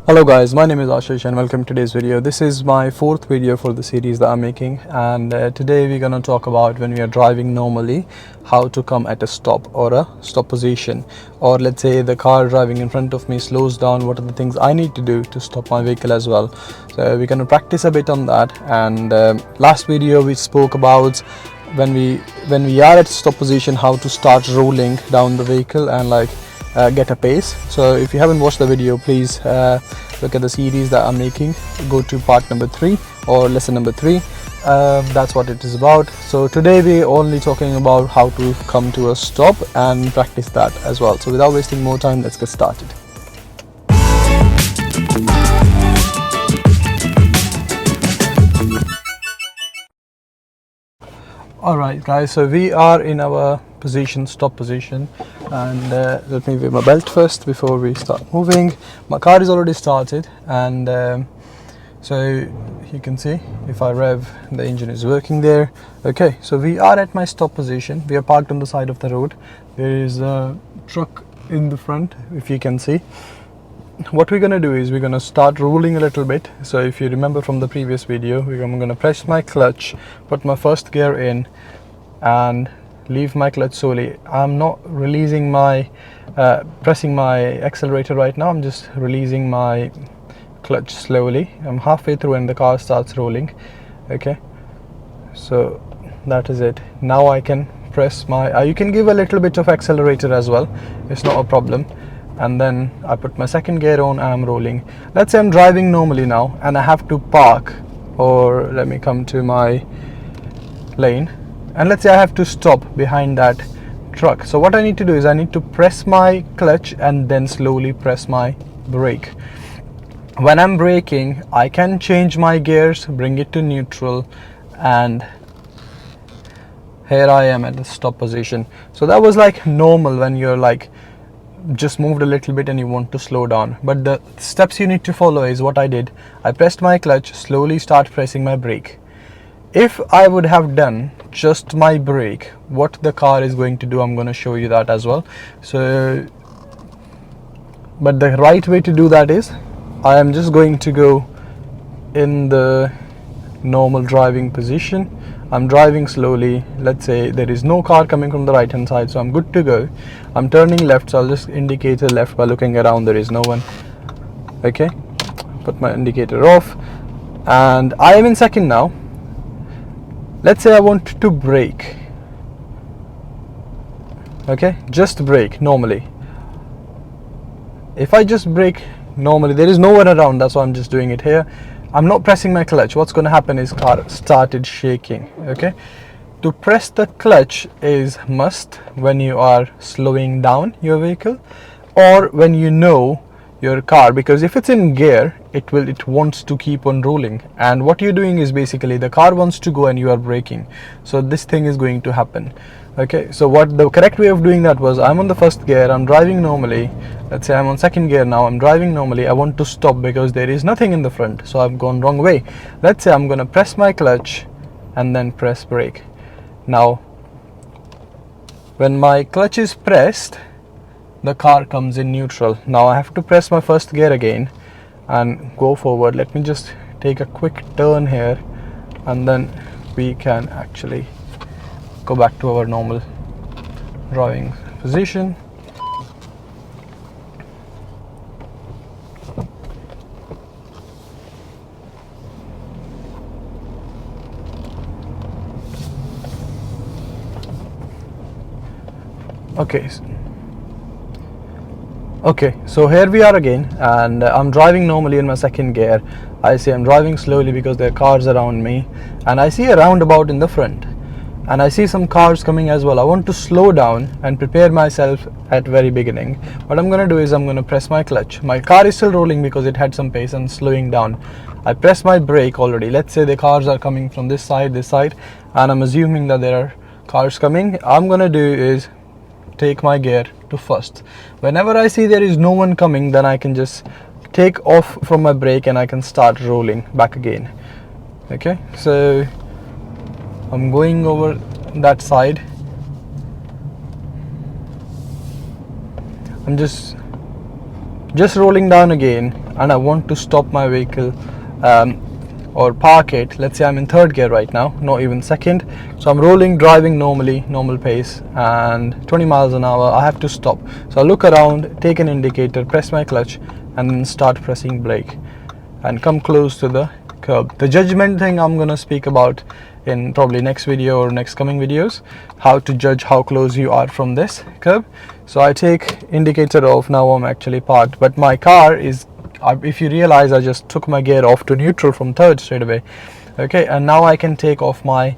Hello guys, my name is Ashish and welcome to today's video. This is my fourth video for the series that I'm making, and today we're going to talk about when we are driving normally, how to come at a stop or a stop position, or let's say the car driving in front of me slows down, what are the things I need to do to stop my vehicle as well. So we're going to practice a bit on that. And last video we spoke about when we are at stop position, how to start rolling down the vehicle and get a pace. So if you haven't watched the video, please look at the series that I'm making, go to part number 3 or lesson number 3. That's what it is about. So today we're only talking about how to come to a stop and practice that as well. So without wasting more time, let's get started. Alright guys, so we are in our position, stop position, and let me wear my belt first before we start moving. My car is already started, and so you can see if I rev, the engine is working there. Okay, so we are at my stop position. We are parked on the side of the road. There is a truck in the front, if you can see. What we're gonna do is we're gonna start rolling a little bit. So if you remember from the previous video, I'm gonna press my clutch, put my first gear in, and leave my clutch solely. I'm not releasing my pressing my accelerator right now. I'm just releasing my clutch slowly. I'm halfway through and the car starts rolling. Okay, so that is it. Now I can press my you can give a little bit of accelerator as well, it's not a problem. And then I put my second gear on and I'm rolling. Let's say I'm driving normally now and I have to park, or let me come to my lane, and let's say I have to stop behind that truck. So what I need to do is I need to press my clutch and then slowly press my brake. When I'm braking, I can change my gears, bring it to neutral, and here I am at the stop position. So that was like normal when you're like just moved a little bit and you want to slow down, but the steps you need to follow is what I did. I pressed my clutch, slowly start pressing my brake. If I would have done just my brake, what the car is going to do, I'm going to show you that as well. So but the right way to do that is I am just going to go in the normal driving position. I'm driving slowly. Let's say there is no car coming from the right hand side, so I'm good to go. I'm turning left, so I'll just indicate the left by looking around. There is no one. Okay, put my indicator off, and I am in second now. Let's say I want to brake. Okay, just brake normally. If I just brake normally, there is no one around, that's why I'm just doing it here. I'm not pressing my clutch. What's going to happen is car started shaking. Okay, to press the clutch is must when you are slowing down your vehicle, or when you know your car, because if it's in gear, it wants to keep on rolling, and what you're doing is basically the car wants to go and you are braking, so this thing is going to happen. Okay, so what the correct way of doing that was, I'm on the first gear, I'm driving normally. Let's say I'm on second gear now, I'm driving normally. I want to stop because there is nothing in the front, so I've gone wrong way. Let's say I'm gonna press my clutch and then press brake. Now when my clutch is pressed, the car comes in neutral. Now I have to press my first gear again and go forward. Let me just take a quick turn here, and then we can actually go back to our normal driving position. Okay, so here we are again, and I'm driving normally in my second gear. I see I'm driving slowly because there are cars around me, and I see a roundabout in the front, and I see some cars coming as well. I want to slow down and prepare myself at very beginning. What I'm going to do is I'm going to press my clutch. My car is still rolling because it had some pace and slowing down. I press my brake already. Let's say the cars are coming from this side, and I'm assuming that there are cars coming. I'm going to do is take my gear to first. Whenever I see there is no one coming, then I can just take off from my brake and I can start rolling back again. Okay, so I'm going over that side. I'm just rolling down again, and I want to stop my vehicle or park it. Let's say I'm in third gear right now, not even second, so I'm driving normally, normal pace, and 20 miles an hour. I have to stop, so I look around, take an indicator, press my clutch, and then start pressing brake and come close to the curb. The judgment thing I'm gonna speak about in probably next video or next coming videos, how to judge how close you are from this curb. So I take indicator off. Now I'm actually parked, but my car is, if you realize, I just took my gear off to neutral from third straight away. Okay, and now I can take off my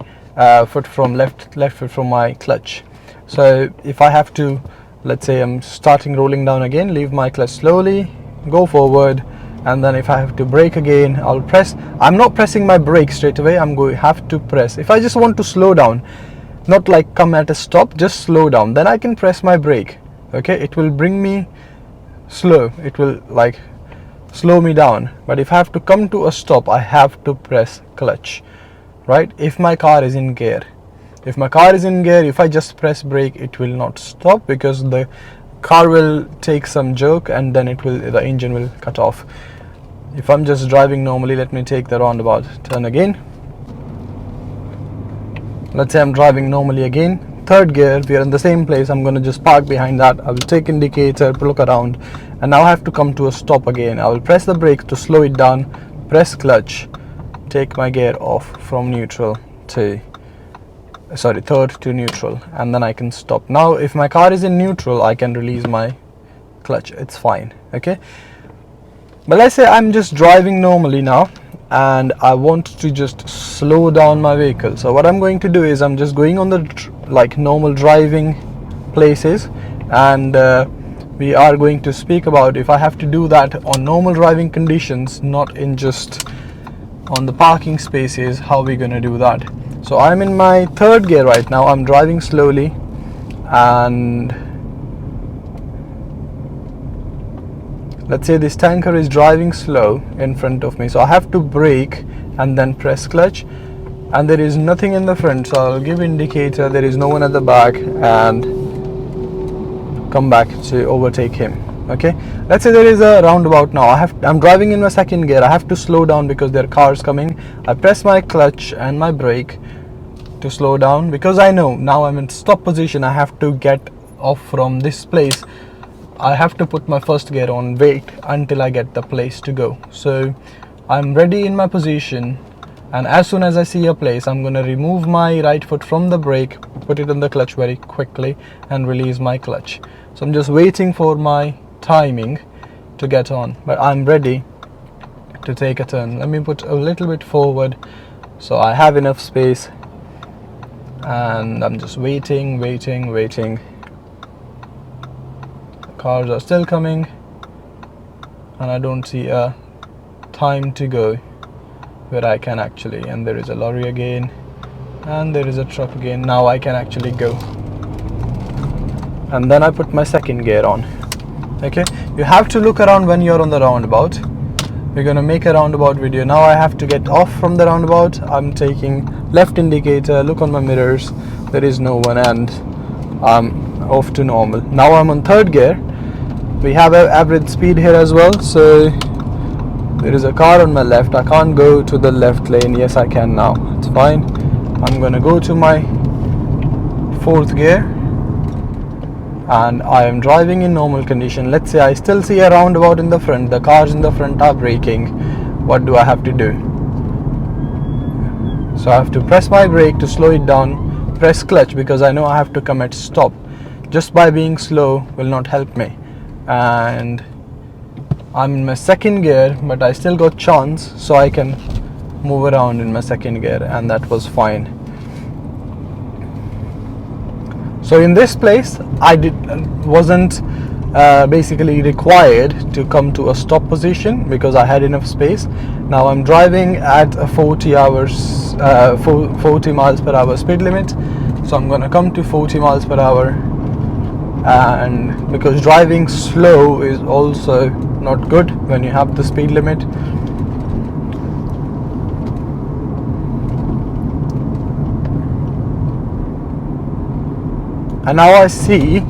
foot from left foot from my clutch. So if I have to, let's say I'm starting rolling down again, leave my clutch slowly, go forward, and then if I have to brake again, I'll press. I'm not pressing my brake straight away, I'm going to have to press. If I just want to slow down, not like come at a stop, just slow down, then I can press my brake. Okay, it will bring me slow, it will like slow me down. But if I have to come to a stop, I have to press clutch, right? If my car is in gear, if I just press brake, it will not stop, because the car will take some jerk and then the engine will cut off. If I'm just driving normally, let me take the roundabout turn again. Let's say I'm driving normally again, third gear, we are in the same place. I'm going to just park behind that. I will take indicator, look around, and now I have to come to a stop again. I will press the brake to slow it down, press clutch, take my gear off from neutral to third to neutral, and then I can stop. Now if my car is in neutral, I can release my clutch, it's fine. Okay, but let's say I'm just driving normally now and I want to just slow down my vehicle. So what I'm going to do is I'm just going on the like normal driving places, and we are going to speak about if I have to do that on normal driving conditions, not in just on the parking spaces, how we're going to do that. So I'm in my third gear right now, I'm driving slowly, and let's say this tanker is driving slow in front of me, so I have to brake and then press clutch, and there is nothing in the front, so I'll give indicator, there is no one at the back, and come back to overtake him. Okay, let's say there is a roundabout now. I'm driving in my second gear, I have to slow down because there are cars coming. I press my clutch and my brake to slow down, because I know now I'm in stop position, I have to get off from this place. I have to put my first gear on, wait until I get the place to go. So I'm ready in my position, and as soon as I see a place, I'm going to remove my right foot from the brake, put it on the clutch very quickly, and release my clutch. So I'm just waiting for my timing to get on, but I'm ready to take a turn. Let me put a little bit forward so I have enough space, and I'm just waiting. Cars are still coming, and I don't see a time to go where I can actually, and there is a lorry again, and there is a truck again. Now I can actually go, and then I put my second gear on. Okay, you have to look around when you're on the roundabout. We're gonna make a roundabout video. Now I have to get off from the roundabout. I'm taking left indicator, look on my mirrors, there is no one, and I'm off to normal. Now I'm on third gear. We have an average speed here as well, so there is a car on my left. I can't go to the left lane. Yes, I can now, it's fine. I'm gonna go to my fourth gear, and I am driving in normal condition. Let's say I still see a roundabout in the front, the cars in the front are braking. What do I have to do? So I have to press my brake to slow it down, press clutch, because I know I have to come at stop. Just by being slow will not help me, and I'm in my second gear, but I still got chance, so I can move around in my second gear, and that was fine. So in this place I wasn't basically required to come to a stop position because I had enough space. Now I'm driving at a 40 miles per hour speed limit, so I'm gonna come to 40 miles per hour, and because driving slow is also not good when you have the speed limit. And now I see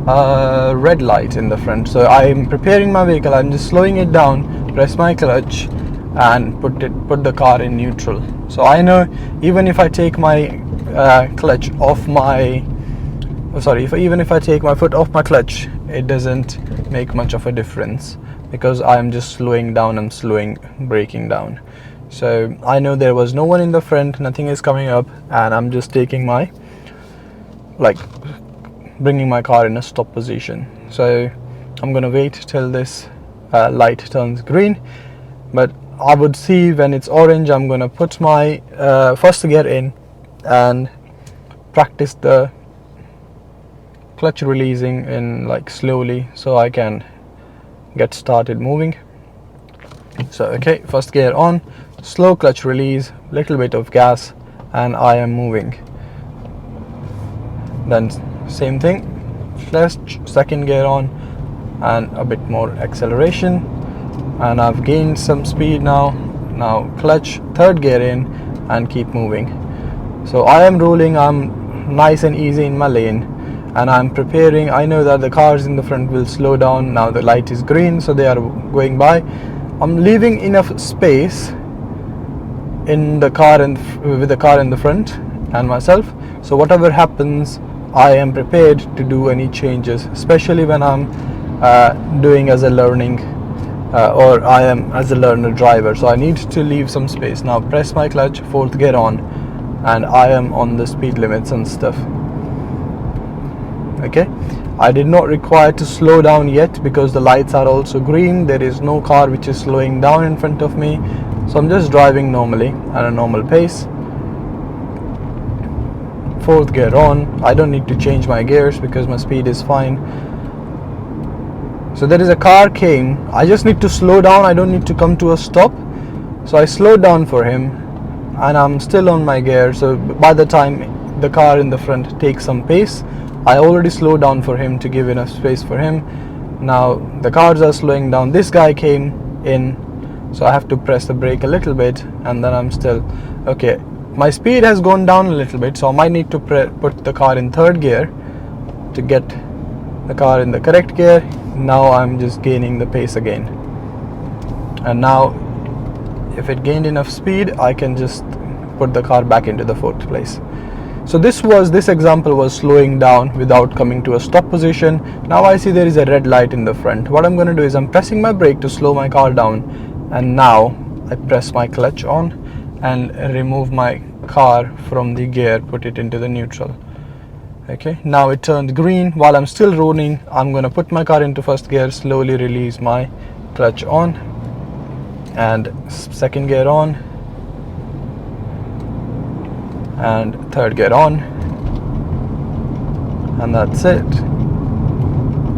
red light in the front. So I'm preparing my vehicle, I'm just slowing it down, press my clutch and put the car in neutral. So I know even if I take my clutch off my even if I take my foot off my clutch, it doesn't make much of a difference because I'm just slowing down and braking down. So I know there was no one in the front, nothing is coming up, and I'm just taking my bringing my car in a stop position. So I'm gonna wait till this light turns green, but I would see when it's orange I'm gonna put my first gear in and practice the clutch releasing in slowly so I can get started moving. So okay, first gear on, slow clutch release, little bit of gas, and I am moving. Then same thing, first second gear on and a bit more acceleration, and I've gained some speed now clutch, third gear in and keep moving. So I am rolling, I'm nice and easy in my lane, and I'm preparing. I know that the cars in the front will slow down. Now the light is green, so they are going by. I'm leaving enough space in the car with the car in the front and myself, so whatever happens I am prepared to do any changes, especially when I'm doing as a learning or I am as a learner driver. So I need to leave some space. Now press my clutch, fourth gear on, and I am on the speed limits and stuff. Okay, I did not require to slow down yet because the lights are also green. There is no car which is slowing down in front of me, so I'm just driving normally at a normal pace. Fourth gear on. I don't need to change my gears because my speed is fine. So there is a car came, I just need to slow down, I don't need to come to a stop. So I slowed down for him and I'm still on my gear. So by the time the car in the front takes some pace, I already slowed down for him to give enough space for him. Now the cars are slowing down. This guy came in, so I have to press the brake a little bit, and then I'm still okay. My speed has gone down a little bit, so I might need to put the car in third gear to get the car in the correct gear. Now I'm just gaining the pace again, and now if it gained enough speed I can just put the car back into the fourth place. So this example was slowing down without coming to a stop position. Now I see there is a red light in the front. What I'm going to do is I'm pressing my brake to slow my car down, and now I press my clutch on and remove my car from the gear, put it into the neutral. Okay, now it turned green. While I'm still rolling, I'm going to put my car into first gear, slowly release my clutch on, and second gear on, and third gear on, and that's it.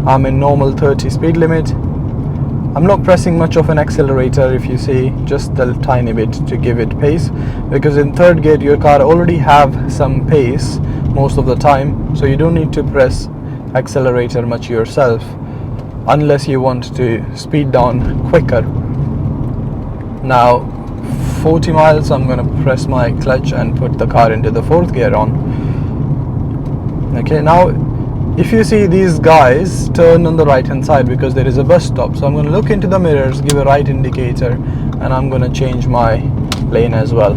I'm in normal 30 speed limit. I'm not pressing much of an accelerator, if you see, just a tiny bit to give it pace, because in third gear your car already have some pace most of the time, so you don't need to press accelerator much yourself unless you want to speed down quicker. Now 40 miles, I'm going to press my clutch and put the car into the fourth gear on. Okay, now if you see these guys turn on the right hand side because there is a bus stop, so I'm going to look into the mirrors, give a right indicator, and I'm going to change my lane as well.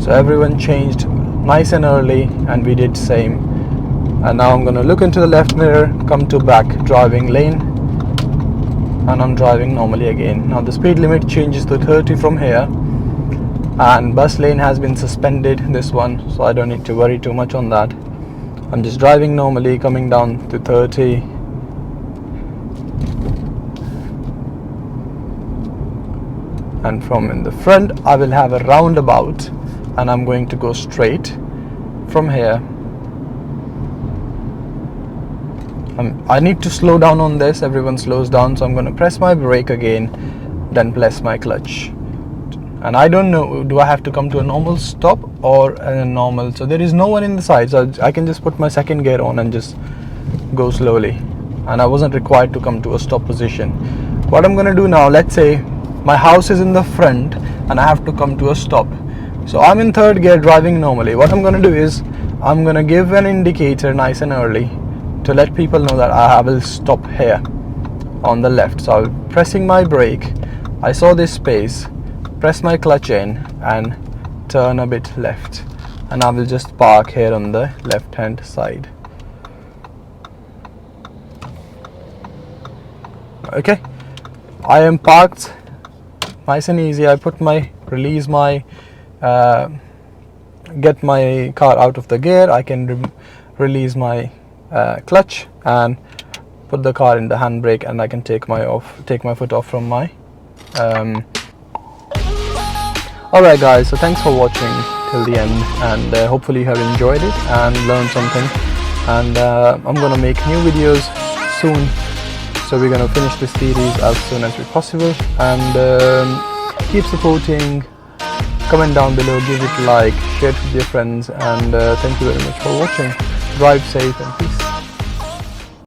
So everyone changed nice and early, and we did same. And now I'm going to look into the left mirror, come to back driving lane, and I'm driving normally again. Now the speed limit changes to 30 from here, and bus lane has been suspended, this one, so I don't need to worry too much on that. I'm just driving normally, coming down to 30. And from in the front I will have a roundabout, and I'm going to go straight from here. I need to slow down on this, everyone slows down, so I'm going to press my brake again, then press my clutch. And I don't know, do I have to come to a normal stop or a normal? So there is no one in the side, so I can just put my second gear on and just go slowly, and I wasn't required to come to a stop position. What I'm going to do now, let's say my house is in the front and I have to come to a stop, so I'm in third gear driving normally. What I'm going to do is I'm going to give an indicator nice and early, to let people know that I will stop here on the left. So I'm pressing my brake, I saw this space, press my clutch in and turn a bit left, and I will just park here on the left hand side. Okay, I am parked nice and easy. I put my get my car out of the gear. I can release my clutch and put the car in the handbrake, and I can take my foot off from my alright guys, so thanks for watching till the end, and hopefully you have enjoyed it and learned something. And I'm gonna make new videos soon, so we're gonna finish this series as soon as possible. And keep supporting, comment down below, give it a like, share it with your friends, and thank you very much for watching. Drive safe and peace.